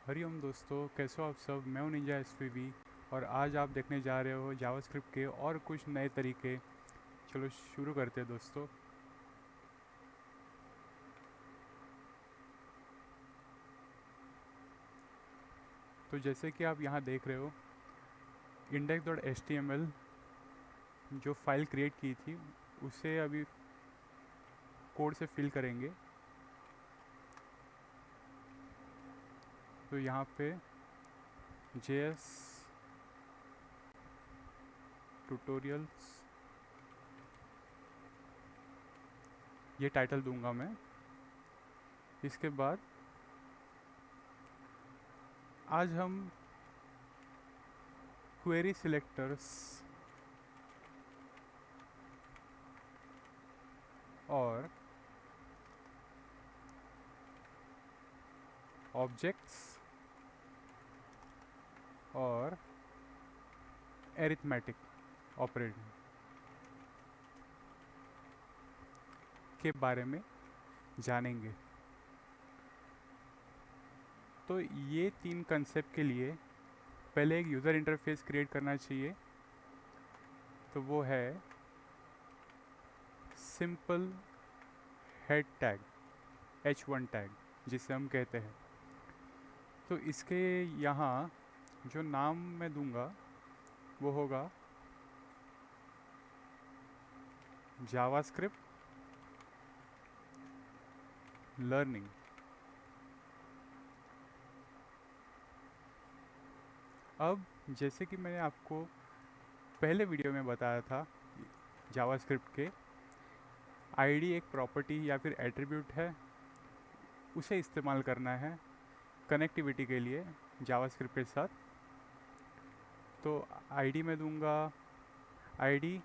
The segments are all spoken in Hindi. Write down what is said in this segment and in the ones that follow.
हरिओम दोस्तों, कैसे हो आप सब। मैं हूं निंजा एसपीवी और आज आप देखने जा रहे हो जावास्क्रिप्ट के और कुछ नए तरीके। चलो शुरू करते हैं दोस्तों। तो जैसे कि आप यहाँ देख रहे हो, index.html जो फाइल क्रिएट की थी उसे अभी कोड से फिल करेंगे। तो यहाँ पे JS ट्यूटोरियल्स ये टाइटल दूंगा मैं। इसके बाद आज हम क्वेरी सिलेक्टर्स और ऑब्जेक्ट्स और एरिथमेटिक ऑपरेटर के बारे में जानेंगे। तो ये तीन कंसेप्ट के लिए पहले एक यूज़र इंटरफेस क्रिएट करना चाहिए। तो वो है simple head tag, H1 tag जिसे हम कहते हैं। तो इसके यहाँ जो नाम मैं दूंगा वो होगा जावास्क्रिप्ट लर्निंग। अब जैसे कि मैंने आपको पहले वीडियो में बताया था, जावास्क्रिप्ट के आईडी एक प्रॉपर्टी या फिर एट्रीब्यूट है, उसे इस्तेमाल करना है कनेक्टिविटी के लिए जावास्क्रिप्ट के साथ। तो आईडी में दूंगा आईडी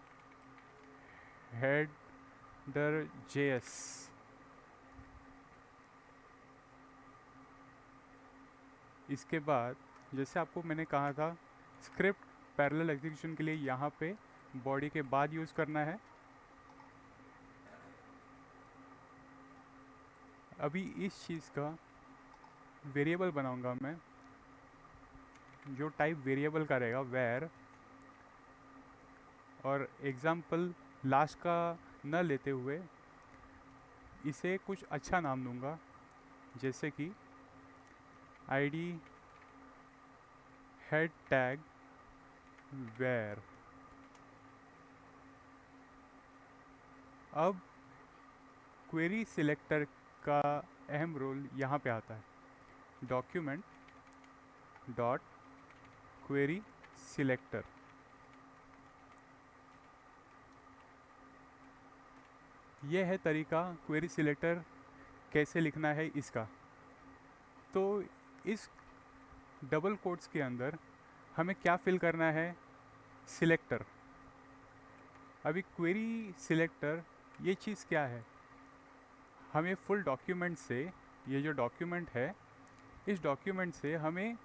हेडर JS। इसके बाद जैसे आपको मैंने कहा था, स्क्रिप्ट पैरेलल एग्जीक्यूशन के लिए यहाँ पे बॉडी के बाद यूज़ करना है। अभी इस चीज़ का वेरिएबल बनाऊंगा मैं, जो टाइप वेरिएबल का रहेगा वेर, और एग्जाम्पल लास्ट का न लेते हुए इसे कुछ अच्छा नाम दूंगा, जैसे कि आईडी हेड टैग वेर। अब क्वेरी सिलेक्टर का अहम रोल यहाँ पे आता है। डॉक्यूमेंट डॉट क्वेरी सिलेक्टर, यह है तरीका क्वेरी सिलेक्टर कैसे लिखना है इसका। तो इस डबल कोट्स के अंदर हमें क्या फिल करना है, सिलेक्टर। अभी क्वेरी सिलेक्टर ये चीज़ क्या है, हमें फुल डॉक्यूमेंट से, ये जो डॉक्यूमेंट है इस डॉक्यूमेंट से हमें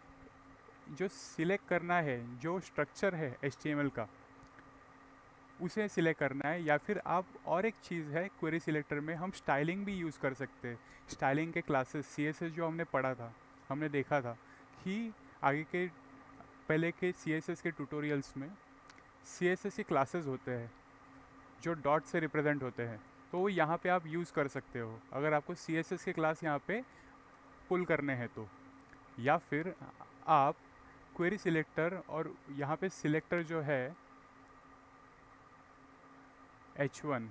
जो सिलेक्ट करना है, जो स्ट्रक्चर है HTML का उसे सिलेक्ट करना है। या फिर आप और एक चीज़ है क्वेरी सिलेक्टर में, हम स्टाइलिंग भी यूज़ कर सकते हैं। स्टाइलिंग के क्लासेस CSS जो हमने पढ़ा था, हमने देखा था कि आगे के पहले के CSS के ट्यूटोरियल्स में CSS के क्लासेस होते हैं जो डॉट से रिप्रेजेंट होते हैं। तो वो यहाँ पे आप यूज़ कर सकते हो अगर आपको CSS के क्लास यहाँ पे पुल करने हैं तो। या फिर आप क्वेरी सिलेक्टर और यहाँ पे सिलेक्टर जो है H1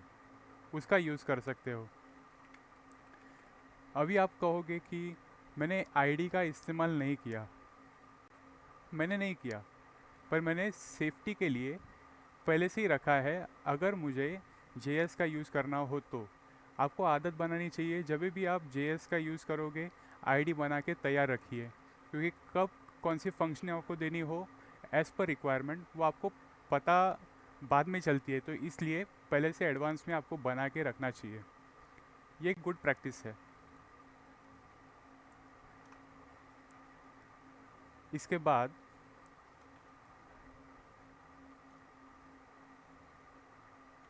उसका यूज़ कर सकते हो। अभी आप कहोगे कि मैंने आईडी का इस्तेमाल नहीं किया। मैंने नहीं किया, पर मैंने सेफ्टी के लिए पहले से ही रखा है। अगर मुझे JS का यूज़ करना हो तो आपको आदत बनानी चाहिए, जब भी आप JS का यूज़ करोगे आईडी बना के तैयार रखिए, क्योंकि कब कौन सी फंक्शन आपको देनी हो एज़ पर रिक्वायरमेंट वो आपको पता बाद में चलती है। तो इसलिए पहले से एडवांस में आपको बना के रखना चाहिए। ये एक गुड प्रैक्टिस है। इसके बाद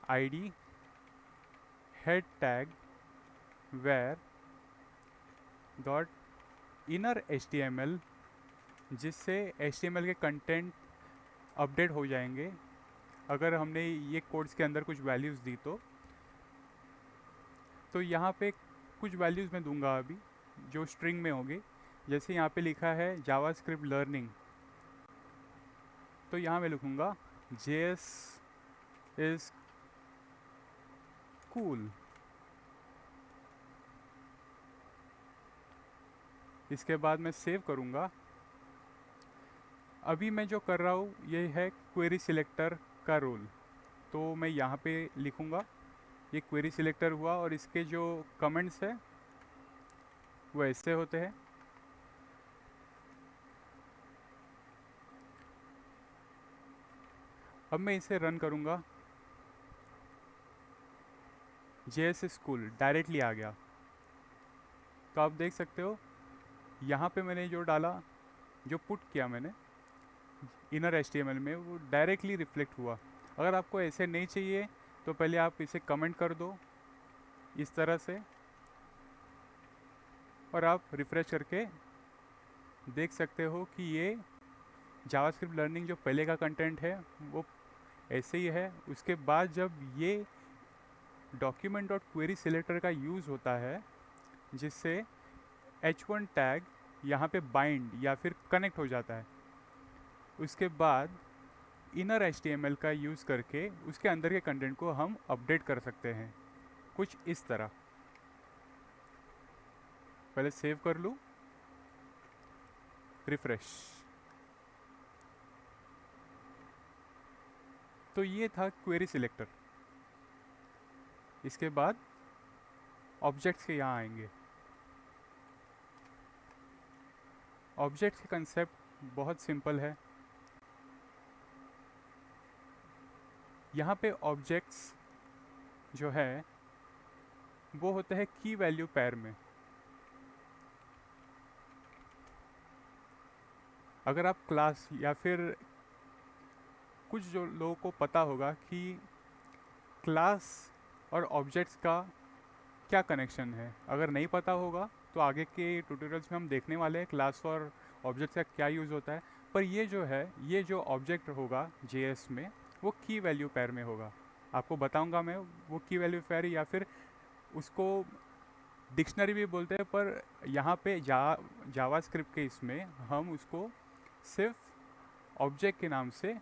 ID head tag where dot inner HTML, जिससे HTML के कंटेंट अपडेट हो जाएंगे अगर हमने ये कोड्स के अंदर कुछ वैल्यूज़ दी तो यहाँ पे कुछ वैल्यूज़ मैं दूंगा अभी जो स्ट्रिंग में होंगे। जैसे यहाँ पे लिखा है जावास्क्रिप्ट लर्निंग, तो यहाँ मैं लिखूँगा JS इज़ कूल। इसके बाद मैं सेव करूँगा। अभी मैं जो कर रहा हूँ ये है क्वेरी सिलेक्टर का रोल, तो मैं यहाँ पे लिखूँगा ये क्वेरी सिलेक्टर हुआ और इसके जो कमेंट्स है वो ऐसे होते हैं। अब मैं इसे रन करूँगा, JS स्कूल डायरेक्टली आ गया। तो आप देख सकते हो यहाँ पे मैंने जो डाला, जो पुट किया मैंने इनर HTML में, वो डायरेक्टली रिफ्लेक्ट हुआ। अगर आपको ऐसे नहीं चाहिए तो पहले आप इसे कमेंट कर दो इस तरह से, और आप रिफ़्रेश करके देख सकते हो कि ये जावास्क्रिप्ट लर्निंग जो पहले का कंटेंट है वो ऐसे ही है। उसके बाद जब ये डॉक्यूमेंट डॉट क्वेरी सिलेक्टर का यूज़ होता है, जिससे H1 टैग यहाँ पे बाइंड या फिर कनेक्ट हो जाता है, उसके बाद इनर HTML का यूज़ करके उसके अंदर के कंटेंट को हम अपडेट कर सकते हैं कुछ इस तरह। पहले सेव कर लूँ, रिफ्रेश। तो ये था क्वेरी सिलेक्टर। इसके बाद ऑब्जेक्ट्स के यहाँ आएंगे। ऑब्जेक्ट्स का कंसेप्ट बहुत सिंपल है। यहाँ पे ऑब्जेक्ट्स जो है वो होते हैं की वैल्यू पैर में। अगर आप क्लास या फिर कुछ जो लोगों को पता होगा कि क्लास और ऑब्जेक्ट्स का क्या कनेक्शन है, अगर नहीं पता होगा तो आगे के ट्यूटोरियल्स में हम देखने वाले हैं क्लास और ऑब्जेक्ट्स का क्या यूज़ होता है। पर ये जो है, ये जो ऑब्जेक्ट होगा JS में, वो की वैल्यू पैर में होगा। आपको बताऊंगा मैं वो की वैल्यू पैर, या फिर उसको डिक्शनरी भी बोलते हैं, पर यहाँ पे जावास्क्रिप्ट के इसमें हम उसको सिर्फ ऑब्जेक्ट के नाम से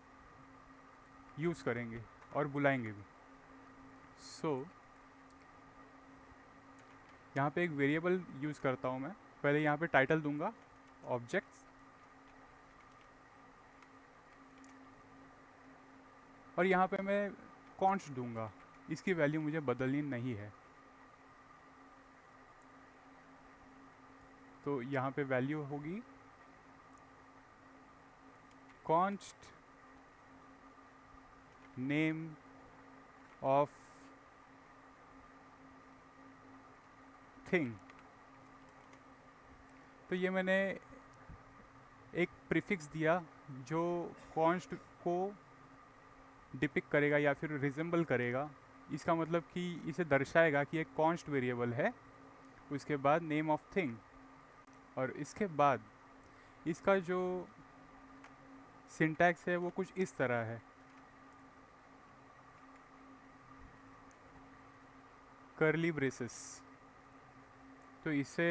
यूज़ करेंगे और बुलाएंगे भी। यहाँ पे एक वेरिएबल यूज़ करता हूँ मैं। पहले यहाँ पे टाइटल दूंगा ऑब्जेक्ट्स, और यहाँ पे मैं कॉन्स्ट दूंगा। इसकी वैल्यू मुझे बदलनी नहीं है, तो यहाँ पे वैल्यू होगी कॉन्स्ट नेम ऑफ थिंग। तो ये मैंने एक प्रीफिक्स दिया जो कॉन्स्ट को डिपिक्ट करेगा या फिर रिजेंबल करेगा। इसका मतलब कि इसे दर्शाएगा कि एक कॉन्स्ट वेरिएबल है। उसके बाद नेम ऑफ थिंग, और इसके बाद इसका जो सिंटैक्स है वो कुछ इस तरह है। Curly braces. तो इसे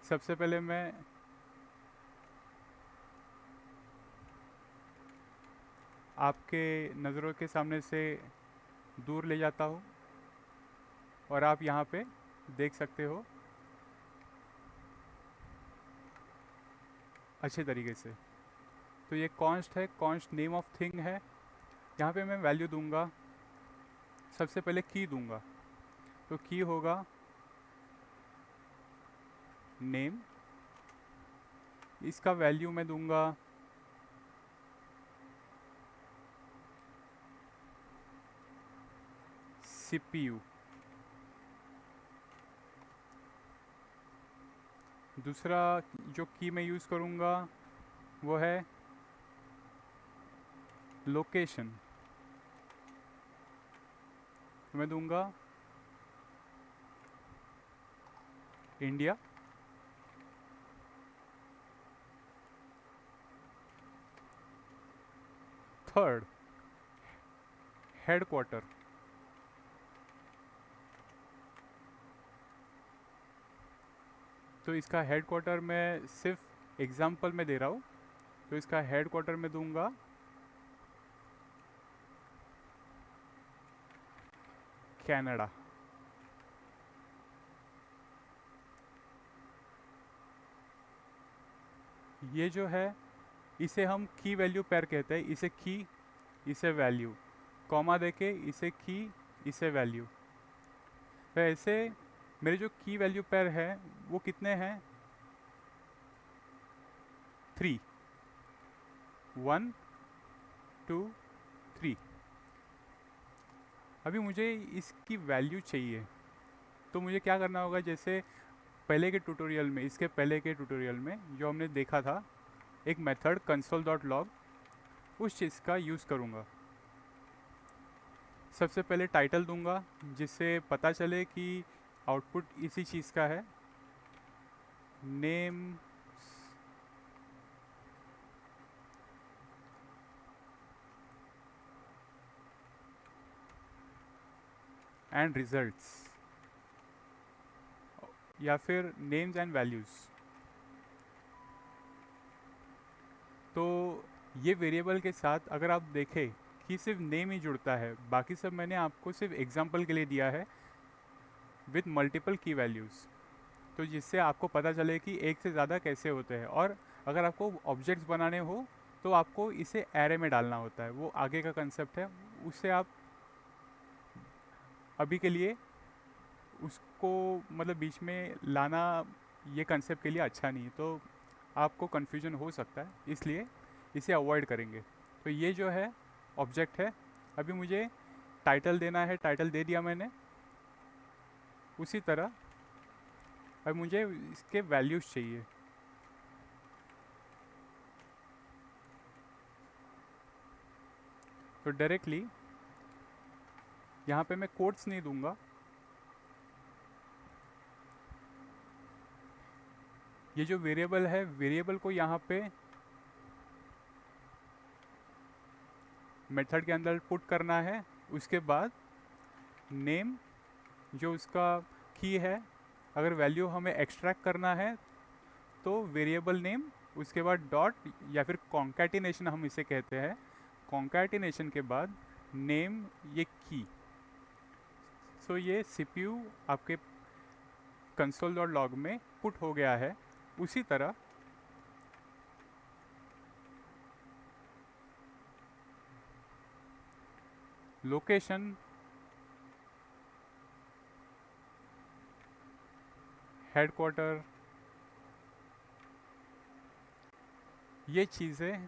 सबसे पहले मैं आपके नज़रों के सामने से दूर ले जाता हूँ, और आप यहाँ पे देख सकते हो अच्छे तरीके से। तो ये कॉन्स्ट है, कॉन्स्ट नेम ऑफ थिंग है। यहाँ पे मैं वैल्यू दूंगा, सबसे पहले की दूंगा, तो की होगा नेम। इसका वैल्यू मैं दूंगा CPU। दूसरा जो की मैं यूज़ करूँगा वो है लोकेशन। तो मैं दूंगा इंडिया। Third, headquarter. तो इसका हेडक्वार्टर मैं सिर्फ एग्जांपल में दे रहा हूँ, तो इसका हेडक्वार्टर में दूंगा कनाडा। ये जो है इसे हम की वैल्यू पेयर कहते हैं, इसे की, इसे वैल्यू, कॉमा देके इसे की, इसे वैल्यू। तो ऐसे मेरे जो की वैल्यू पेयर है वो कितने हैं, 3, 1, 2, 3। अभी मुझे इसकी वैल्यू चाहिए, तो मुझे क्या करना होगा, जैसे पहले के ट्यूटोरियल में, इसके पहले के ट्यूटोरियल में जो हमने देखा था, एक मेथड console.log, उस चीज़ का यूज़ करूँगा। सबसे पहले टाइटल दूंगा जिससे पता चले कि आउटपुट इसी चीज़ का है, नेम एंड रिजल्ट्स, या फिर नेम्स एंड वैल्यूज़। तो ये वेरिएबल के साथ अगर आप देखें कि सिर्फ नेम ही जुड़ता है, बाकी सब मैंने आपको सिर्फ एग्जांपल के लिए दिया है विथ मल्टीपल की वैल्यूज़, तो जिससे आपको पता चले कि एक से ज़्यादा कैसे होते हैं। और अगर आपको ऑब्जेक्ट्स बनाने हो तो आपको इसे एरे में डालना होता है, वो आगे का कंसेप्ट है, उससे आप अभी के लिए उसको मतलब बीच में लाना ये कंसेप्ट के लिए अच्छा नहीं है, तो आपको कन्फ्यूजन हो सकता है, इसलिए इसे अवॉइड करेंगे। तो ये जो है ऑब्जेक्ट है। अभी मुझे टाइटल देना है, टाइटल दे दिया मैंने। उसी तरह अब मुझे इसके वैल्यूज़ चाहिए, तो डायरेक्टली यहाँ पे मैं कोट्स नहीं दूंगा, ये जो वेरिएबल है, वेरिएबल को यहाँ पे मेथड के अंदर पुट करना है। उसके बाद नेम जो उसका की है, अगर वैल्यू हमें एक्सट्रैक्ट करना है तो वेरिएबल नेम, उसके बाद डॉट या फिर कॉन्कैटिनेशन हम इसे कहते हैं, कॉन्कैटिनेशन के बाद नेम, ये की। सो ये सीपीयू आपके console.log में पुट हो गया है। उसी तरह लोकेशन, हेडक्वार्टर, ये चीज़ें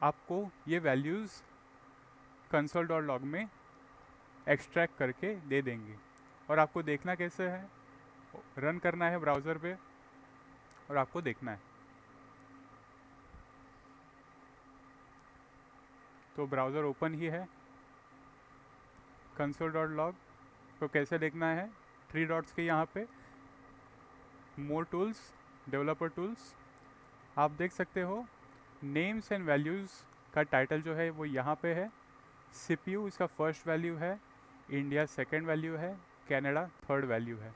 आपको ये वैल्यूज़ console.log में एक्सट्रैक्ट करके दे देंगे। और आपको देखना कैसे है, रन करना है ब्राउज़र पे और आपको देखना है। तो ब्राउज़र ओपन ही है, console.log को कैसे देखना है, 3 डॉट्स के यहाँ पे मोर टूल्स, डेवलपर टूल्स, आप देख सकते हो नेम्स एंड वैल्यूज़ का टाइटल जो है वो यहाँ पे है, सीपीयू इसका फर्स्ट वैल्यू है, इंडिया सेकंड वैल्यू है, कनाडा थर्ड वैल्यू है।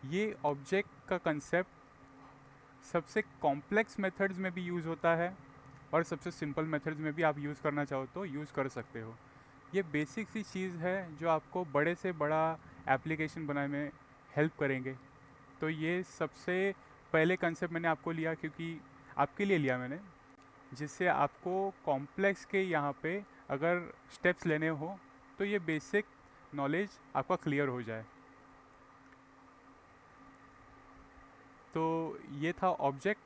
ये ऑब्जेक्ट का कंसेप्ट सबसे कॉम्प्लेक्स मेथड्स में भी यूज़ होता है और सबसे सिंपल मेथड्स में भी आप यूज़ करना चाहो तो यूज़ कर सकते हो। ये बेसिक सी चीज़ है जो आपको बड़े से बड़ा एप्लीकेशन बनाने में हेल्प करेंगे। तो ये सबसे पहले कंसेप्ट मैंने आपको लिया, क्योंकि आपके लिए लिया मैंने, जिससे आपको कॉम्प्लेक्स के यहाँ पे अगर स्टेप्स लेने हो तो ये बेसिक नॉलेज आपका क्लियर हो जाए। तो ये था ऑब्जेक्ट।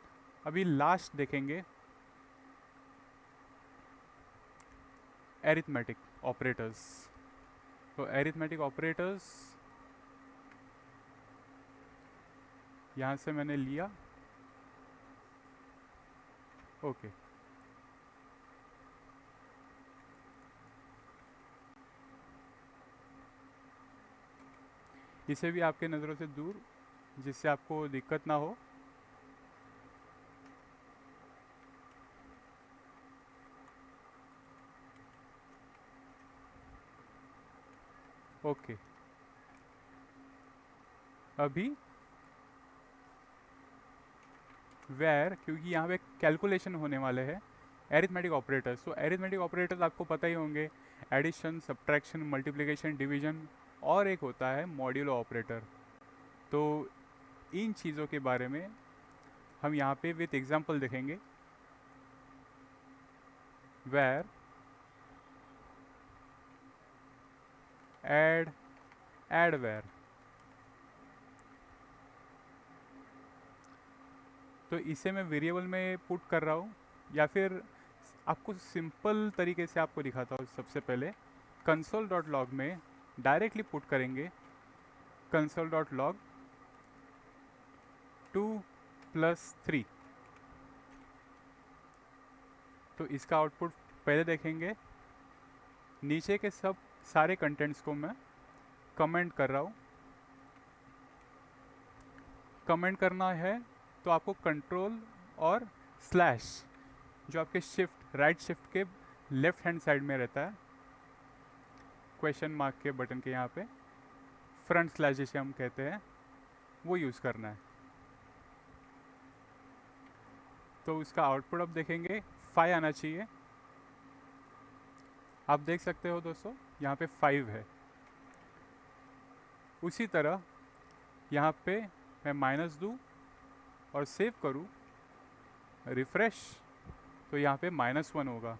अभी लास्ट देखेंगे एरिथमेटिक ऑपरेटर्स। तो एरिथमेटिक ऑपरेटर्स यहाँ से मैंने लिया, ओके। इसे भी आपके नज़रों से दूर, जिससे आपको दिक्कत ना हो। ओके, अभी वेयर, क्योंकि यहाँ पे कैलकुलेशन होने वाले हैं एरिथमेटिक ऑपरेटर्स, तो एरिथमेटिक ऑपरेटर्स आपको पता ही होंगे, एडिशन, सब्ट्रैक्शन, मल्टीप्लिकेशन, डिवीजन, और एक होता है मॉड्यूलो ऑपरेटर। तो इन चीज़ों के बारे में हम यहाँ पे विथ एग्जांपल देखेंगे। वेयर एड वेयर, तो इसे मैं वेरिएबल में पुट कर रहा हूँ, या फिर आपको सिंपल तरीके से आपको दिखाता हूँ। सबसे पहले कंसोल डॉट लॉग में डायरेक्टली पुट करेंगे कंसोल डॉट लॉग 2 + 3, तो इसका आउटपुट पहले देखेंगे। नीचे के सब सारे कंटेंट्स को मैं कमेंट कर रहा हूँ। कमेंट करना है तो आपको कंट्रोल और स्लैश, जो आपके शिफ्ट राइट शिफ्ट के लेफ्ट हैंड साइड में रहता है, क्वेश्चन मार्क के बटन के यहाँ पे फ्रंट स्लैश जिसे हम कहते हैं, वो यूज़ करना है। तो उसका आउटपुट अब देखेंगे 5 आना चाहिए। आप देख सकते हो दोस्तों, यहाँ पे 5 है। उसी तरह यहाँ पे मैं माइनस दूँ और सेव करूँ, रिफ्रेश, तो यहाँ पे -1 होगा।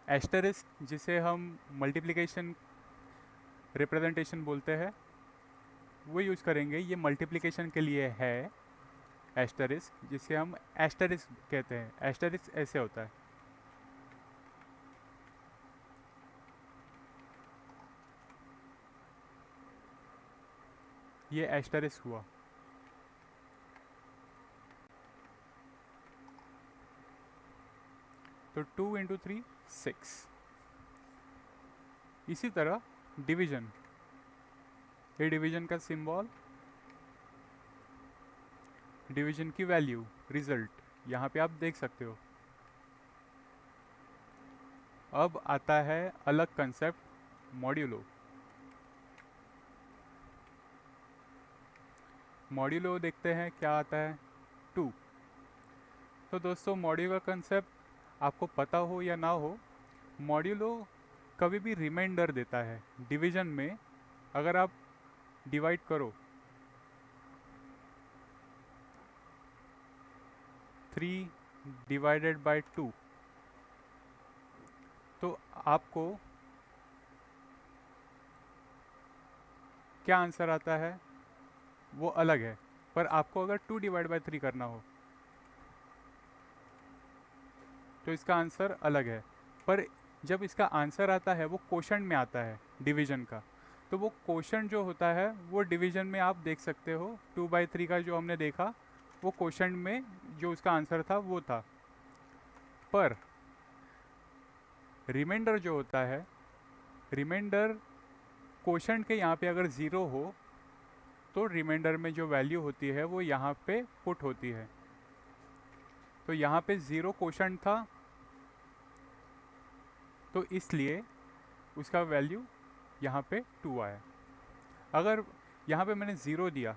एस्टेरिस्क, जिसे हम मल्टीप्लिकेशन रिप्रेजेंटेशन बोलते हैं, वो यूज़ करेंगे। ये मल्टीप्लिकेशन के लिए है एस्टेरिस्क, जिसे हम एस्टेरिस्क कहते हैं। एस्टेरिस्क ऐसे होता है, ये एस्टेरिस्क हुआ। तो 2 × 3 6। इसी तरह डिवीजन, ये डिवीजन का सिंबल, डिवीजन की वैल्यू, रिजल्ट यहाँ पे आप देख सकते हो। अब आता है अलग कंसेप्ट, मॉड्यूलो। मॉड्यूलो देखते हैं क्या आता है, 2। तो दोस्तों मॉड्यूलो कंसेप्ट आपको पता हो या ना हो, मॉड्यूलो कभी भी रिमाइंडर देता है। डिवीजन में अगर आप डिवाइड करो 3/2, तो आपको क्या आंसर आता है वो अलग है। पर आपको अगर 2/3 करना हो तो इसका आंसर अलग है। पर जब इसका आंसर आता है वो क्वोशंट में आता है डिवीजन का, तो वो क्वोशंट जो होता है वो डिवीजन में आप देख सकते हो। 2/3 का जो हमने देखा वो क्वोशंट में जो उसका आंसर था वो था। पर रिमाइंडर जो होता है, रिमाइंडर क्वोशंट के यहाँ पे अगर ज़ीरो हो तो रिमाइंडर में जो वैल्यू होती है वो यहाँ पे पुट होती है। तो यहाँ पे 0 क्वोशंट था, तो इसलिए उसका वैल्यू यहाँ पे 2 आया। अगर यहाँ पे मैंने 0 दिया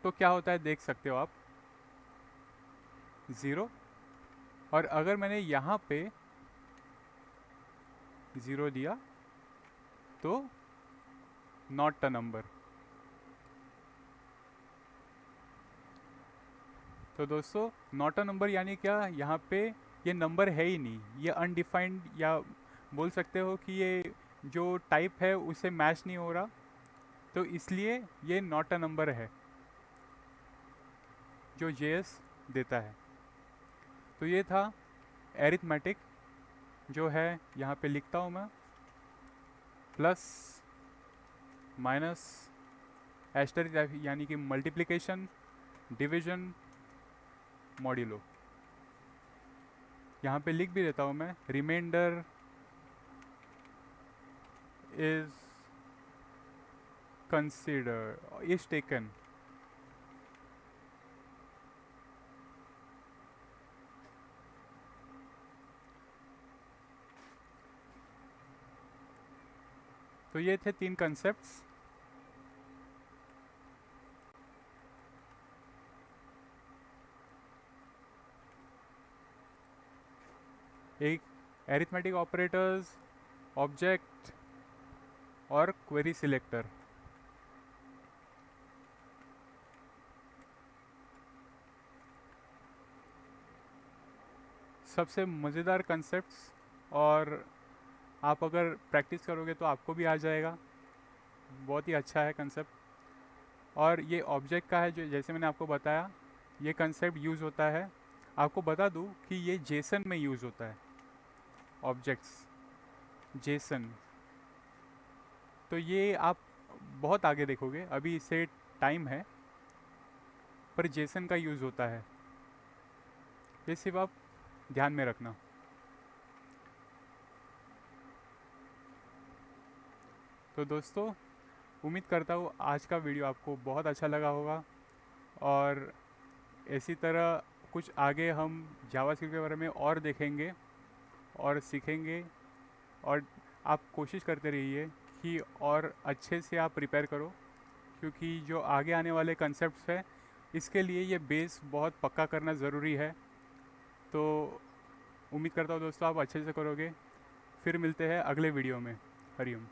तो क्या होता है देख सकते हो आप, 0। और अगर मैंने यहाँ पे 0 दिया तो नॉट अ नंबर। तो दोस्तों नॉट अ नंबर यानी क्या, यहाँ पे ये नंबर है ही नहीं, ये अनडिफाइंड, या बोल सकते हो कि ये जो टाइप है उसे मैच नहीं हो रहा, तो इसलिए ये नॉट अ नंबर है जो जेएस देता है। तो ये था एरिथमेटिक, जो है यहाँ पे लिखता हूँ मैं, प्लस माइनस, एस्टेरिस्क यानी कि मल्टीप्लिकेशन, डिवीजन, मॉड्यूलो। यहाँ पे लिख भी देता हूँ मैं, reminder is consider, is taken. तो ये थे 3 कंसेप्ट्स। एक एरिथमेटिक ऑपरेटर्स, ऑब्जेक्ट और क्वेरी सिलेक्टर। सबसे मज़ेदार कंसेप्ट्स, और आप अगर प्रैक्टिस करोगे तो आपको भी आ जाएगा। बहुत ही अच्छा है कंसेप्ट। और ये ऑब्जेक्ट का है, जो जैसे मैंने आपको बताया, ये कंसेप्ट यूज़ होता है। आपको बता दूँ कि ये जेसन में यूज़ होता है, ऑब्जेक्ट्स जेसन। तो ये आप बहुत आगे देखोगे, अभी इसे टाइम है, पर जेसन का यूज़ होता है। ये सिर्फ आप ध्यान में रखना। तो दोस्तों, उम्मीद करता हूँ आज का वीडियो आपको बहुत अच्छा लगा होगा, और इसी तरह कुछ आगे हम जावास्क्रिप्ट के बारे में और देखेंगे और सीखेंगे। और आप कोशिश करते रहिए कि और अच्छे से आप प्रिपेयर करो, क्योंकि जो आगे आने वाले कंसेप्ट्स हैं, इसके लिए ये बेस बहुत पक्का करना ज़रूरी है। तो उम्मीद करता हूँ दोस्तों आप अच्छे से करोगे। फिर मिलते हैं अगले वीडियो में। हरिओम।